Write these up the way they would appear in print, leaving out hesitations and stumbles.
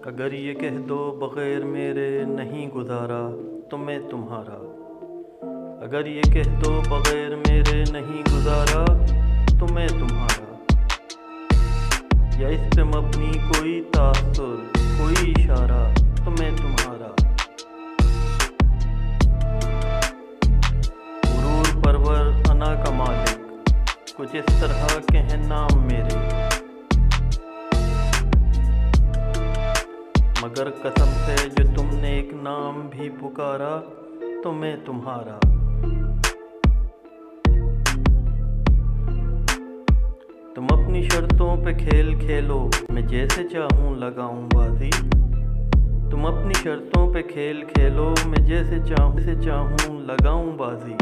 अगर ये कह दो बग़ैर मेरे नहीं गुज़ारा तो मैं तुम्हारा। अगर ये कह दो बग़ैर मेरे नहीं गुज़ारा तो मैं तुम्हारा। या इस पे मबनी कोई तासुर कोई इशारा तो मैं तुम्हारा। गुरूर परवर अना का मालिक कुछ इस तरह के हैं नाम मेरे। मगर कसम से जो तुमने एक नाम भी पुकारा तो मैं तुम्हारा। तुम अपनी शर्तों पे खेल खेलो मैं जैसे चाहूँ लगाऊं बाजी। तुम अपनी शर्तों पे खेल खेलो मैं जैसे चाहूँ लगाऊं बाजी।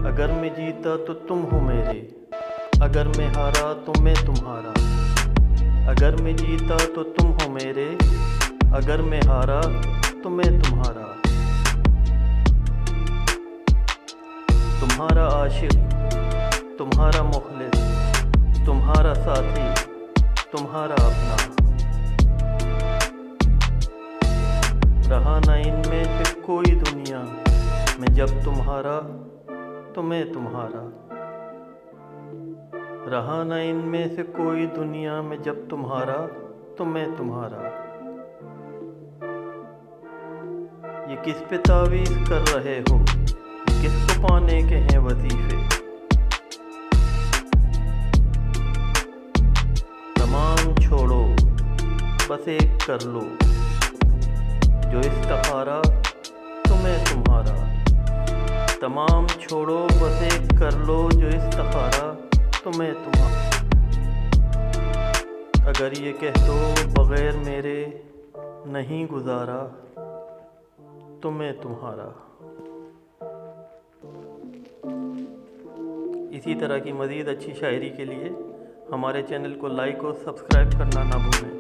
अगर मैं जीता तो तुम हो मेरे, अगर मैं हारा तो मैं तुम्हारा। अगर मैं जीता तो तुम हो मेरे, अगर मैं हारा तो मैं तुम्हारा। तुम्हारा आशिक, तुम्हारा मुखलिस, तुम्हारा साथी, तुम्हारा अपना। रहा ना इनमें से कोई दुनिया में जब तुम्हारा तो मैं तुम्हारा। रहा न इनमें से कोई दुनिया में जब तुम्हारा तो मैं तुम्हारा। ये किस पे तावीज़ कर रहे हो, किसको पाने के हैं वजीफे। तमाम छोड़ो बस एक कर लो जो इस्तिखारा तो मैं तुम्हारा। तमाम छोड़ो बस एक कर लो जो इस्तिखारा तो मैं तुम्हारा। अगर ये कह दो बग़ैर मेरे नहीं गुज़ारा तो मैं तुम्हारा। इसी तरह की मज़ीद अच्छी शायरी के लिए हमारे चैनल को लाइक और सब्सक्राइब करना ना भूलें।